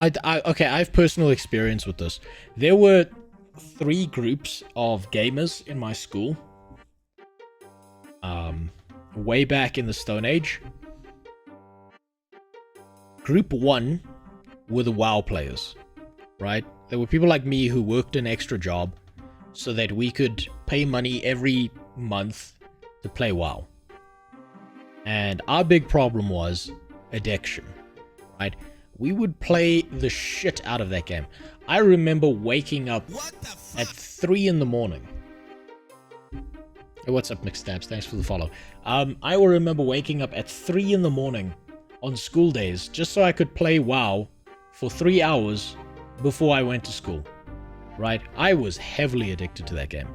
Okay, I have personal experience with this. There were 3 groups of gamers in my school. Way back in the Stone Age. Group 1 were the WoW players, right? There were people like me who worked an extra job so that we could pay money every month to play WoW. And our big problem was addiction, right? We would play the shit out of that game. I remember waking up at 3 in the morning. Hey, what's up, McStabs? Thanks for the follow. I will remember waking up at 3 in the morning on school days just so I could play WoW for 3 hours before I went to school, right? I was heavily addicted to that game.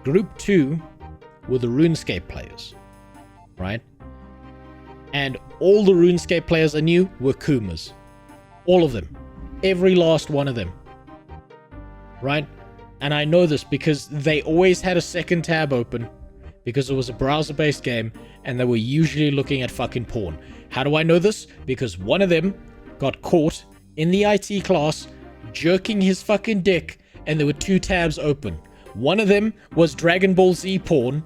Group 2 were the Runescape players, right? And all the Runescape players I knew were Coomers. All of them. Every last one of them. Right? And I know this because they always had a second tab open because it was a browser-based game and they were usually looking at fucking porn. How do I know this? Because one of them got caught in the IT class jerking his fucking dick and there were 2 tabs open. One of them was Dragon Ball Z porn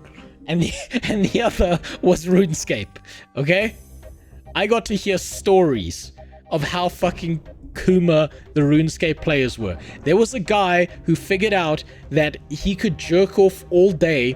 and the other was RuneScape. Okay? I got to hear stories of how fucking Coomer the RuneScape players were. There was a guy who figured out that he could jerk off all day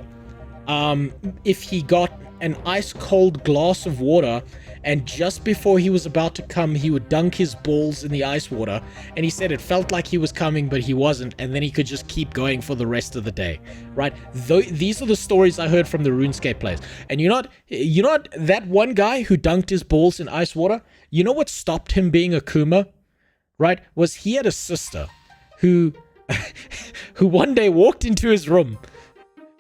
if he got an ice cold glass of water, and just before he was about to come, he would dunk his balls in the ice water, and he said it felt like he was coming, but he wasn't, and then he could just keep going for the rest of the day, right? These are the stories I heard from the RuneScape players. And you know what, that one guy who dunked his balls in ice water, you know what stopped him being a Kuma, right? Was he had a sister who who one day walked into his room,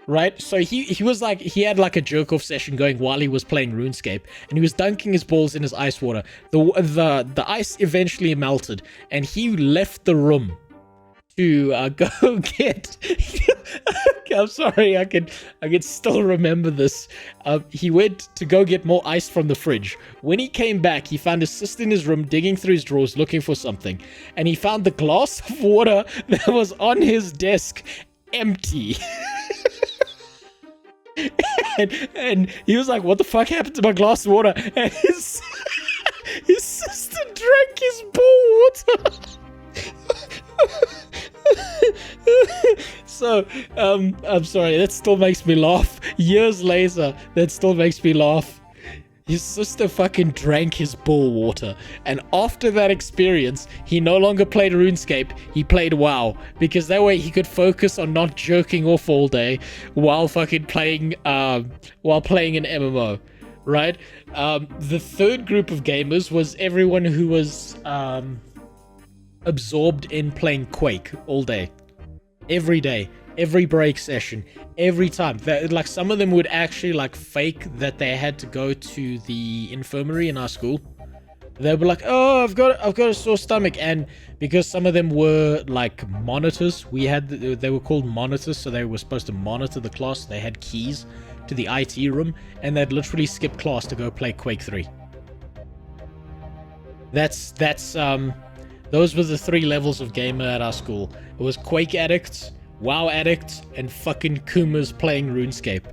right? So he was like, he had like a jerk-off session going while he was playing RuneScape, and he was dunking his balls in his ice water. The ice eventually melted, and he left the room to go get... I'm sorry, I can still remember this. He went to go get more ice from the fridge. When he came back, he found his sister in his room digging through his drawers looking for something, and he found the glass of water that was on his desk empty. and he was like, what the fuck happened to my glass of water? And his sister drank his ball water. So, I'm sorry, that still makes me laugh. Years later, that still makes me laugh. His sister fucking drank his ball water. And after that experience, he no longer played RuneScape, he played WoW. Because that way he could focus on not jerking off all day while fucking playing, while playing an MMO. Right? The third group of gamers was everyone who was, absorbed in playing Quake all day. Every day. Every break session. Every time. Like, some of them would actually, like, fake that they had to go to the infirmary in our school. They were like, oh, I've got a sore stomach. And because some of them were, like, monitors, they were called monitors, so they were supposed to monitor the class. They had keys to the IT room, and they'd literally skip class to go play Quake 3. Those were the 3 levels of gamer at our school. It was Quake addicts, WoW addicts, and fucking Coomers playing RuneScape.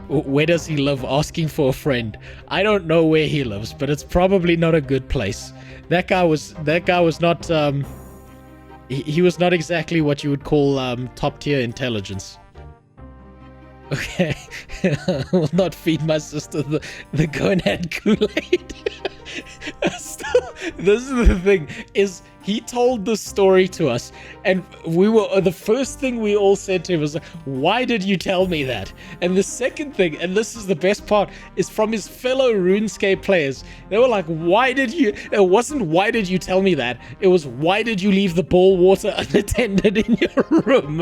Where does he live? Asking for a friend. I don't know where he lives, but it's probably not a good place. That guy was not, he was not exactly what you would call, top tier intelligence. Okay. I will not feed my sister the gonad Kool-Aid. This is the thing, is he told the story to us, and the first thing we all said to him was, why did you tell me that? And the second thing, and this is the best part, is from his fellow RuneScape players. They were like, it wasn't why did you tell me that, it was why did you leave the ball water unattended in your room?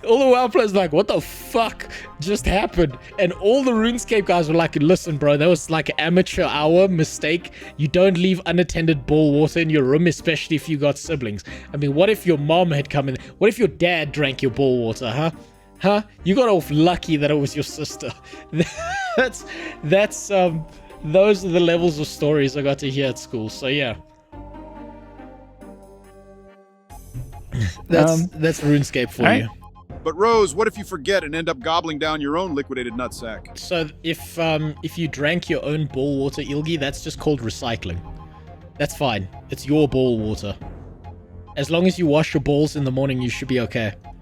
All the WoW players were like, what the fuck just happened? And all the RuneScape guys were like, listen bro, that was like an amateur hour mistake. You don't leave unattended ball water in your room, especially if you got siblings. I mean, what if your mom had come in? What if your dad drank your ball water, huh? You got off lucky that it was your sister. Those are the levels of stories I got to hear at school. So yeah, That's RuneScape for alright. you. But Rose, what if you forget and end up gobbling down your own liquidated nutsack? So if you drank your own ball water, Ilgi, that's just called recycling. That's fine. It's your ball water. As long as you wash your balls in the morning, you should be okay.